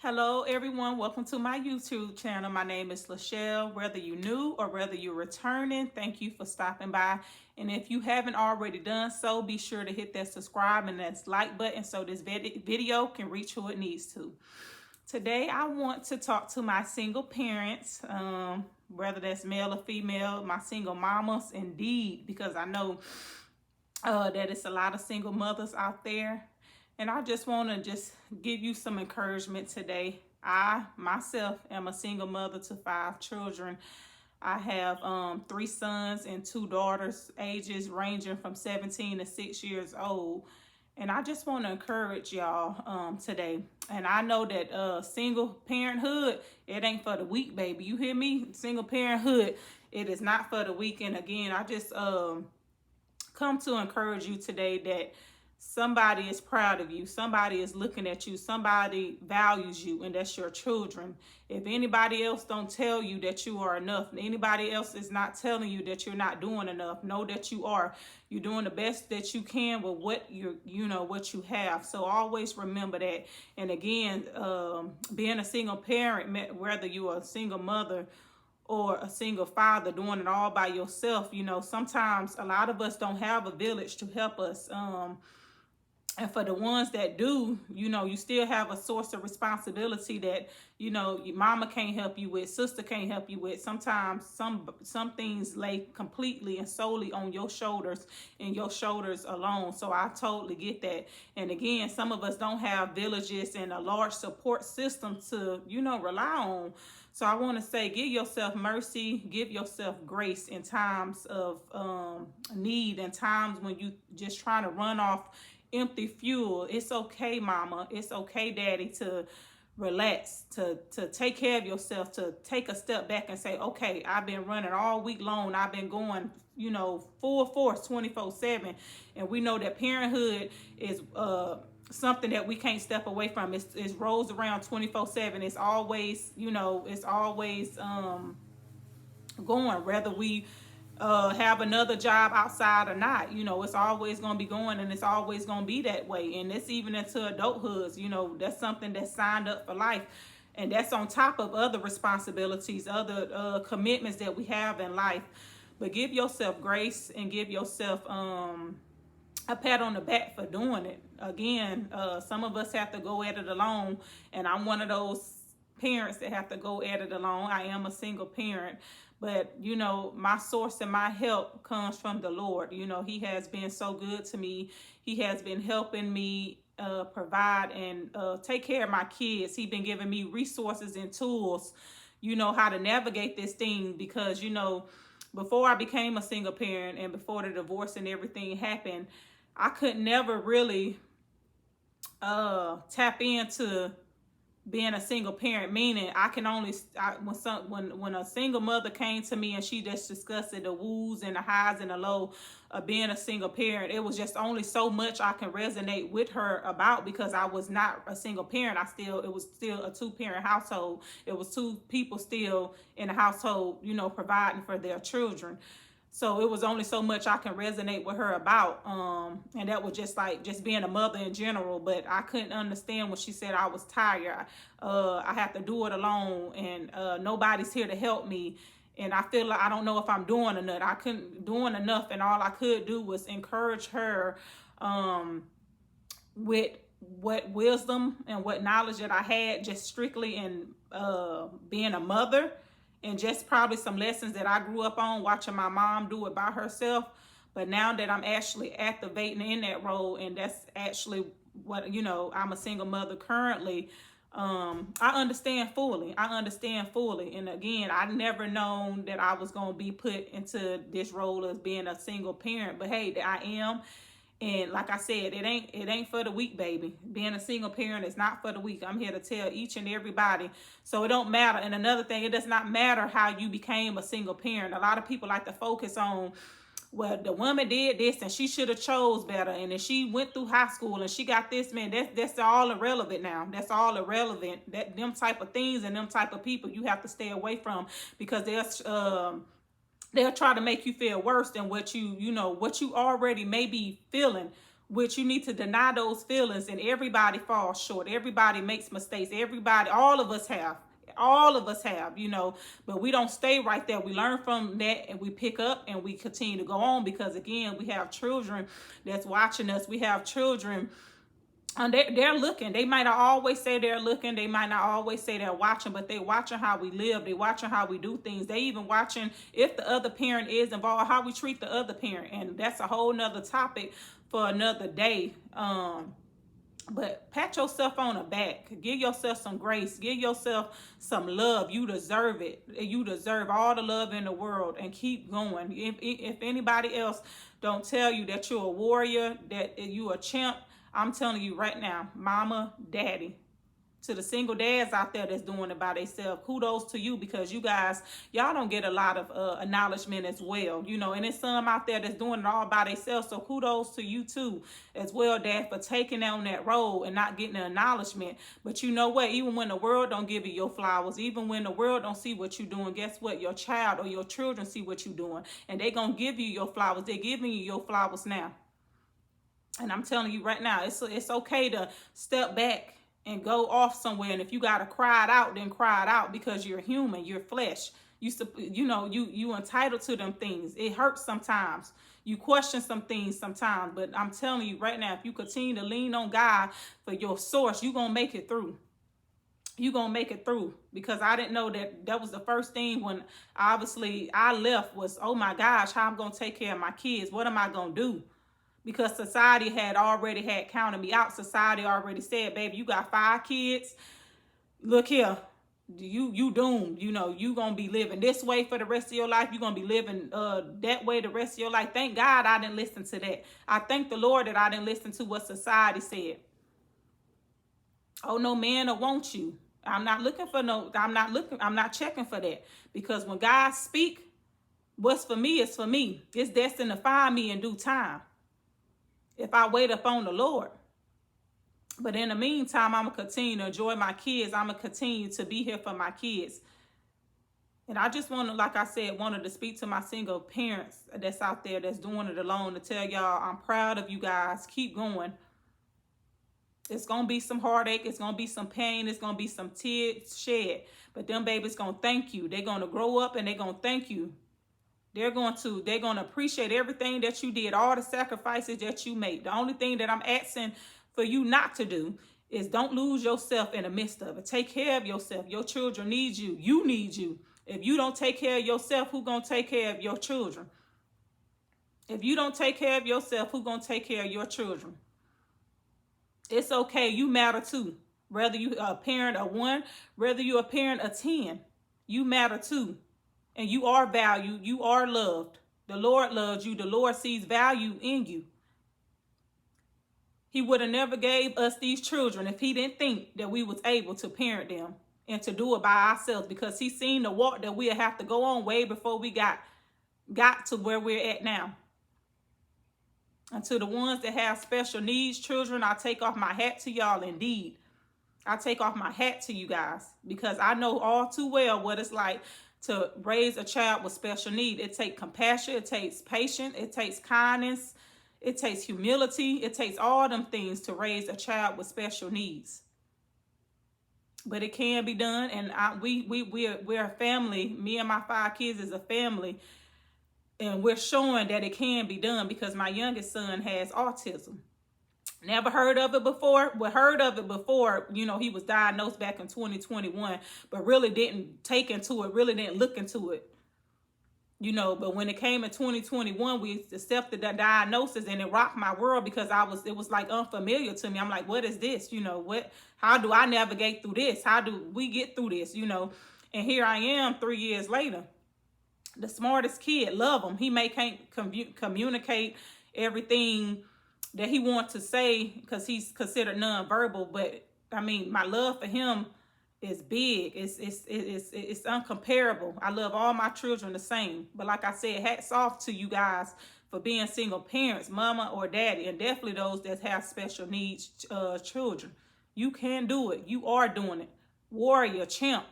Hello everyone, welcome to my YouTube channel. My name is Lachelle. Whether you're new or whether you're returning, thank you for stopping by. And if you haven't already done so, be sure to hit that subscribe and that like button so this video can reach who it needs to. Today I want to talk to my single parents, whether that's male or female, my single mamas indeed, because I know that it's a lot of single mothers out there. And I just want to give you some encouragement today. I myself am a single mother to 5 children. I have 3 sons and 2 daughters, ages ranging from 17 to 6 years old. And I just want to encourage y'all today. And I know that single parenthood, it ain't for the weak, baby. You hear me? Single parenthood, it is not for the weak. And again, I just come to encourage you today that somebody is proud of you. Somebody is looking at you. Somebody values you, and that's your children. If anybody else don't tell you that you are enough, anybody else is not telling you that you're not doing enough, know that you are. You're doing the best that you can with what what you have. So always remember that. And again, being a single parent, whether you are a single mother or a single father, doing it all by yourself, sometimes a lot of us don't have a village to help us. And for the ones that do, you still have a source of responsibility that, your mama can't help you with, sister can't help you with. Sometimes some things lay completely and solely on your shoulders and your shoulders alone. So I totally get that. And again, some of us don't have villages and a large support system to, rely on. So I want to say, give yourself mercy, give yourself grace in times of need and times when you just trying to run off empty fuel. It's okay, mama. It's okay, daddy, to relax, to take care of yourself, to take a step back and say, okay, I've been running all week long. I've been going, full force 24/7. And we know that parenthood is something that we can't step away from. It rolls around 24/7. It's always, it's always going, whether we have another job outside or not. It's always going to be going, and it's always going to be that way. And it's even into adulthood. That's something that's signed up for life. And that's on top of other responsibilities, other commitments that we have in life. But give yourself grace and give yourself a pat on the back for doing it. Again, some of us have to go at it alone, and I'm one of those parents that have to go at it alone. I am a single parent, but my source and my help comes from the Lord. He has been so good to me. He has been helping me provide and take care of my kids. He's been giving me resources and tools, how to navigate this thing, because before I became a single parent and before the divorce and everything happened, I could never really tap into being a single parent, meaning I can only when a single mother came to me and she just discussed the woes and the highs and the low of being a single parent, it was just only so much I can resonate with her about, because I was not a single parent. It was still a 2-parent household. It was 2 people still in the household, providing for their children. So it was only so much I can resonate with her about. And that was just being a mother in general. But I couldn't understand when she said I was tired. I have to do it alone, and nobody's here to help me. And I feel like I don't know if I'm doing enough. I couldn't doing enough, and all I could do was encourage her with what wisdom and what knowledge that I had, just strictly in being a mother. And just probably some lessons that I grew up on watching my mom do it by herself. But now that I'm actually activating in that role, and that's actually what, I'm a single mother currently, I understand fully. And again, I never known that I was going to be put into this role as being a single parent. But hey, I am. And like I said, it ain't for the weak, baby. Being a single parent is not for the weak. I'm here to tell each and everybody. So it don't matter. And another thing, it does not matter how you became a single parent. A lot of people like to focus on, well, the woman did this and she should have chose better. And then she went through high school and she got this, man. That's all irrelevant now. That's all irrelevant. Them type of things and them type of people you have to stay away from, because they'll try to make you feel worse than what you already may be feeling which you need to deny those feelings. And everybody falls short. Everybody makes mistakes. Everybody, all of us have. All of us have, you know, but we don't stay right there. We learn from that and we pick up and we continue to go on, because again, we have children that's watching us. We have children, and they're looking. They might not always say they're looking. They might not always say they're watching, but they're watching how we live. They're watching how we do things. They even watching, if the other parent is involved, how we treat the other parent. And that's a whole nother topic for another day. But pat yourself on the back. Give yourself some grace. Give yourself some love. You deserve it. You deserve all the love in the world, and keep going. If anybody else don't tell you that you're a warrior, that you're a champ, I'm telling you right now, mama, daddy, to the single dads out there that's doing it by themselves, kudos to you, because you guys, y'all don't get a lot of acknowledgement as well, you know, and there's some out there that's doing it all by themselves. So kudos to you too as well, dad, for taking on that role and not getting the acknowledgement. But you know what, even when the world don't give you your flowers, even when the world don't see what you're doing, guess what, your child or your children see what you're doing, and they gonna give you your flowers. They're giving you your flowers now. And I'm telling you right now, it's okay to step back and go off somewhere. And if you got to cry it out, then cry it out, because you're human, you're flesh. You entitled to them things. It hurts sometimes. You question some things sometimes, but I'm telling you right now, if you continue to lean on God for your source, you're going to make it through. You're going to make it through, because I didn't know that was the first thing when obviously I left was, oh my gosh, how I'm going to take care of my kids? What am I going to do? Because society had already counted me out. Society already said, baby, you got 5 kids. Look here, you doomed. You know, you going to be living this way for the rest of your life. You're going to be living that way the rest of your life. Thank God I didn't listen to that. I thank the Lord that I didn't listen to what society said. Oh, no man will want you. I'm not checking for that. Because when God speak, what's for me is for me. It's destined to find me in due time, if I wait upon the Lord. But in the meantime, I'm going to continue to enjoy my kids. I'm going to continue to be here for my kids. And I just want to, like I said, wanted to speak to my single parents that's out there that's doing it alone, to tell y'all I'm proud of you guys. Keep going. It's going to be some heartache. It's going to be some pain. It's going to be some tears shed. But them babies going to thank you. They're going to grow up and they're going to thank you. They're going to appreciate everything that you did, all the sacrifices that you made. The only thing that I'm asking for you not to do is don't lose yourself in the midst of it. Take care of yourself. Your children need you. You need you. If you don't take care of yourself, who's going to take care of your children? If you don't take care of yourself, who's going to take care of your children? It's okay. You matter too. Whether you are a parent of 1, whether you're a parent of 10, you matter too. And you are valued. You are loved. The Lord loves you. The Lord sees value in you. He would have never gave us these children if he didn't think that we was able to parent them and to do it by ourselves, because he seen the walk that we have to go on way before we got to where we're at now. And to the ones that have special needs children, I take off my hat to y'all indeed. I take off my hat to you guys, because I know all too well what it's like to raise a child with special need. It takes compassion, it takes patience, it takes kindness, it takes humility, it takes all them things to raise a child with special needs. But it can be done, and we're a family. Me and my 5 kids is a family, and we're showing that it can be done, because my youngest son has autism. Never heard of it before. Well, heard of it before, you know, he was diagnosed back in 2021, but really didn't take into it, really didn't look into it, you know. But when it came in 2021, we accepted the diagnosis, and it rocked my world, because it was like unfamiliar to me. I'm like, what is this? You know, how do I navigate through this? How do we get through this? You know, and here I am 3 years later, the smartest kid, love him. He can't communicate everything that he wants to say, because he's considered nonverbal. But I mean, my love for him is big. It's uncomparable. I love all my children the same. But like I said, hats off to you guys for being single parents, mama or daddy, and definitely those that have special needs children. You can do it. You are doing it. Warrior, champ.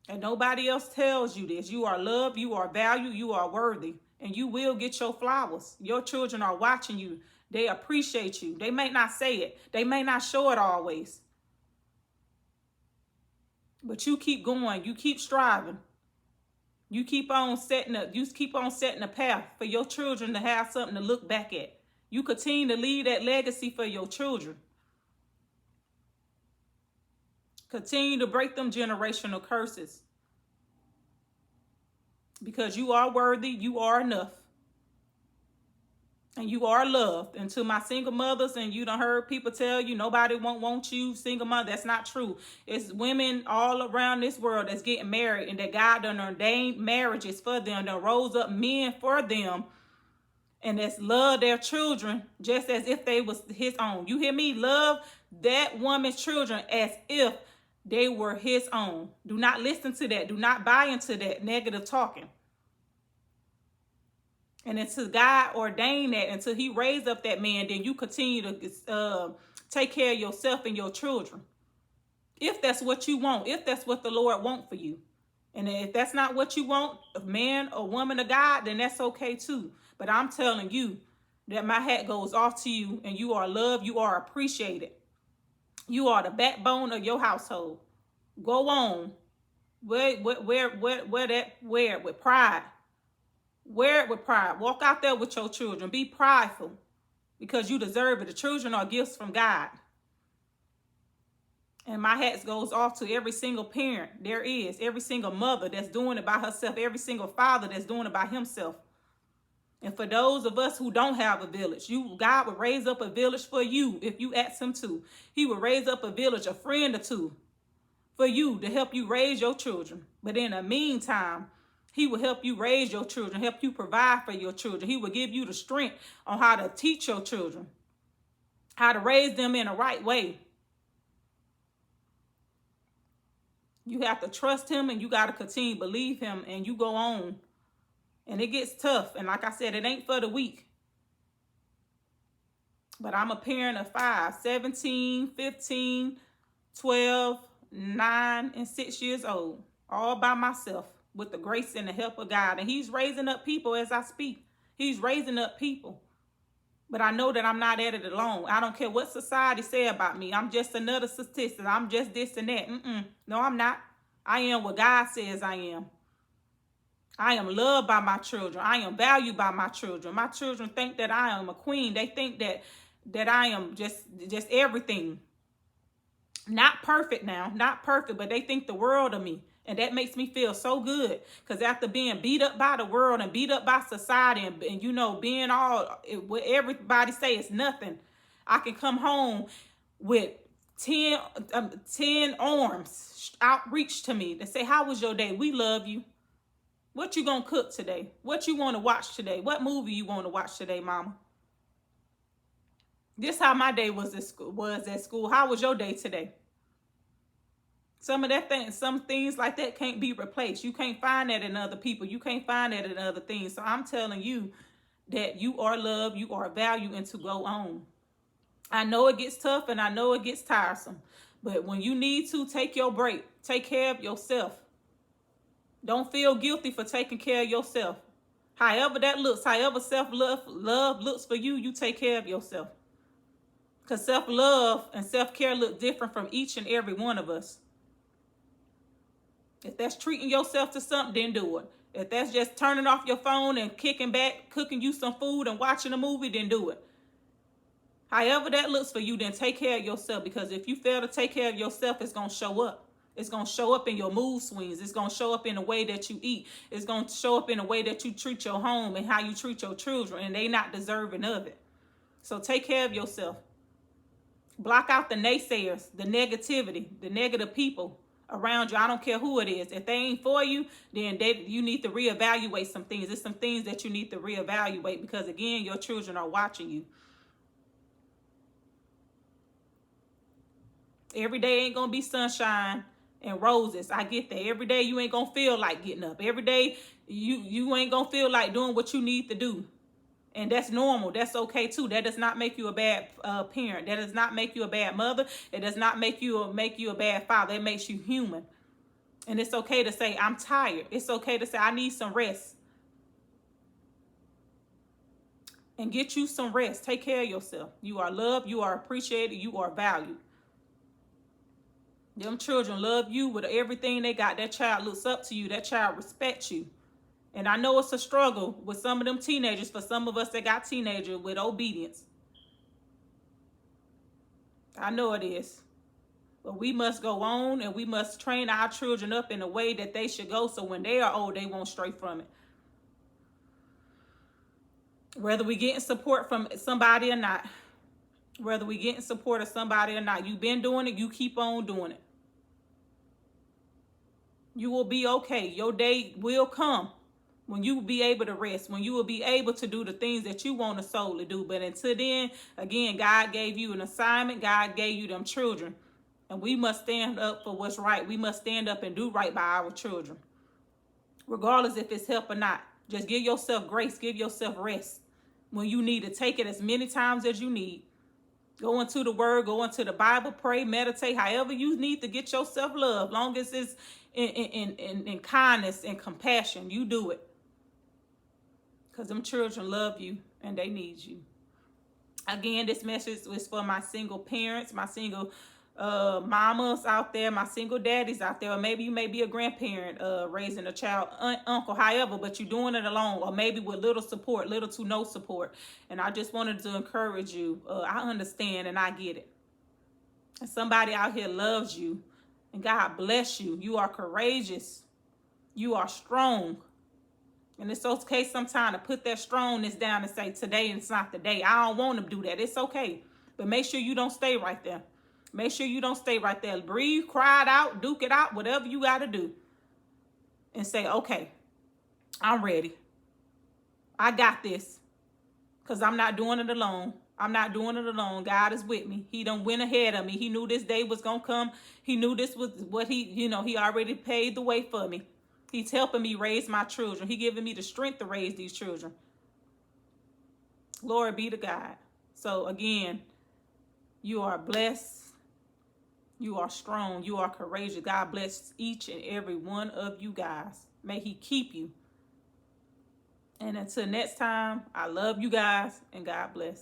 And nobody else tells you this. You are loved, you are valued, you are worthy. and you will get your flowers. Your children are watching you. They appreciate you. They may not say it. They may not show it always. But you keep going. You keep striving. You keep on setting a path for your children to have something to look back at. You continue to leave that legacy for your children. Continue to break them generational curses. Because you are worthy, you are enough. And you are loved. And to my single mothers, and you done heard people tell you nobody won't want you, single mother, that's not true. It's women all around this world that's getting married, and that God done ordained marriages for them, done rose up men for them, and that's love their children just as if they was his own. You hear me? Love that woman's children as if they were his own. Do not listen to that. Do not buy into that negative talking. And until God ordained that, until he raised up that man, then you continue to take care of yourself and your children. If that's what you want, if that's what the Lord wants for you. And if that's not what you want, a man or woman of God, then that's okay too. But I'm telling you that my hat goes off to you, and you are loved, you are appreciated. You are the backbone of your household. Go on. Wear it with pride. Wear it with pride. Walk out there with your children. Be prideful because you deserve it. The children are gifts from God. And my hat goes off to every single parent there is, every single mother that's doing it by herself, every single father that's doing it by himself. And for those of us who don't have a village, God will raise up a village for you if you ask him to. He will raise up a village, a friend or two, for you to help you raise your children. But in the meantime, he will help you raise your children, help you provide for your children. He will give you the strength on how to teach your children, how to raise them in the right way. You have to trust him, and you got to continue to believe him, and you go on. And it gets tough. And like I said, it ain't for the weak. But I'm a parent of 5, 17, 15, 12, 9, and 6 years old, all by myself, with the grace and the help of God. And he's raising up people as I speak. He's raising up people. But I know that I'm not at it alone. I don't care what society say about me. I'm just another statistic. I'm just this and that. No, I'm not. I am what God says I am. I am loved by my children. I am valued by my children. My children think that I am a queen. They think that I am just everything. Not perfect now. Not perfect, but they think the world of me. And that makes me feel so good. Because after being beat up by the world and beat up by society and you know, being all, what everybody say is nothing, I can come home with 10 arms outreach to me to say, how was your day? We love you. What you gonna cook today? What you want to watch today? What movie you want to watch today, mama? This how my day was at school. How was your day today? Some things like that can't be replaced. You can't find that in other people. You can't find that in other things. So I'm telling you that you are loved, you are valued, and to go on. I know it gets tough and I know it gets tiresome. But when you need to, take your break. Take care of yourself. Don't feel guilty for taking care of yourself. However that looks, however self-love looks for you, you take care of yourself. Because self-love and self-care look different from each and every one of us. If that's treating yourself to something, then do it. If that's just turning off your phone and kicking back, cooking you some food and watching a movie, then do it. However that looks for you, then take care of yourself. Because if you fail to take care of yourself, it's going to show up. It's going to show up in your mood swings. It's going to show up in the way that you eat. It's going to show up in the way that you treat your home and how you treat your children. And they not deserving of it. So take care of yourself. Block out the naysayers, the negativity, the negative people around you. I don't care who it is. If they ain't for you, then you need to reevaluate some things. There's some things that you need to reevaluate because, again, your children are watching you. Every day ain't going to be sunshine and roses. I get that. Every day you ain't going to feel like getting up. Every day you ain't going to feel like doing what you need to do. And that's normal. That's okay too. That does not make you a bad parent. That does not make you a bad mother. It does not make you a bad father. It makes you human. And it's okay to say, I'm tired. It's okay to say, I need some rest. and get you some rest. Take care of yourself. You are loved. You are appreciated. You are valued. Them children love you with everything they got. That child looks up to you. That child respects you. And I know it's a struggle with some of them teenagers, for some of us that got teenagers, with obedience. I know it is. But we must go on, and we must train our children up in a way that they should go, so when they are old, they won't stray from it. Whether we getting support from somebody or not. Whether we getting support of somebody or not. You've been doing it, you keep on doing it. You will be okay. Your day will come when you will be able to rest, when you will be able to do the things that you want to solely do. But until then, again, God gave you an assignment. God gave you them children. And we must stand up for what's right. We must stand up and do right by our children. Regardless if it's help or not. Just give yourself grace. Give yourself rest. When you need to, take it as many times as you need. Go into the word. Go into the Bible. Pray. Meditate. However you need to get yourself love. Long as it's in kindness and compassion. You do it. Because them children love you and they need you. Again, this message was for my single parents, my single mamas out there, my single daddies out there, or maybe you may be a grandparent raising a child, uncle, however, but you're doing it alone, or maybe with little support, little to no support. And I just wanted to encourage you. I understand and I get it. And somebody out here loves you, and God bless you. You are courageous. You are strong. And it's okay sometimes to put that strongness down and say, today it's not the day. I don't want to do that. It's okay. But make sure you don't stay right there. Make sure you don't stay right there. Breathe, cry it out, duke it out, whatever you got to do. And say, okay, I'm ready. I got this. Because I'm not doing it alone. I'm not doing it alone. God is with me. He done went ahead of me. He knew this day was going to come. He knew this was what he already paved the way for me. He's helping me raise my children. He giving me the strength to raise these children. Glory be to God. So again, you are blessed. You are strong. You are courageous. God bless each and every one of you guys. May he keep you. And until next time, I love you guys and God bless.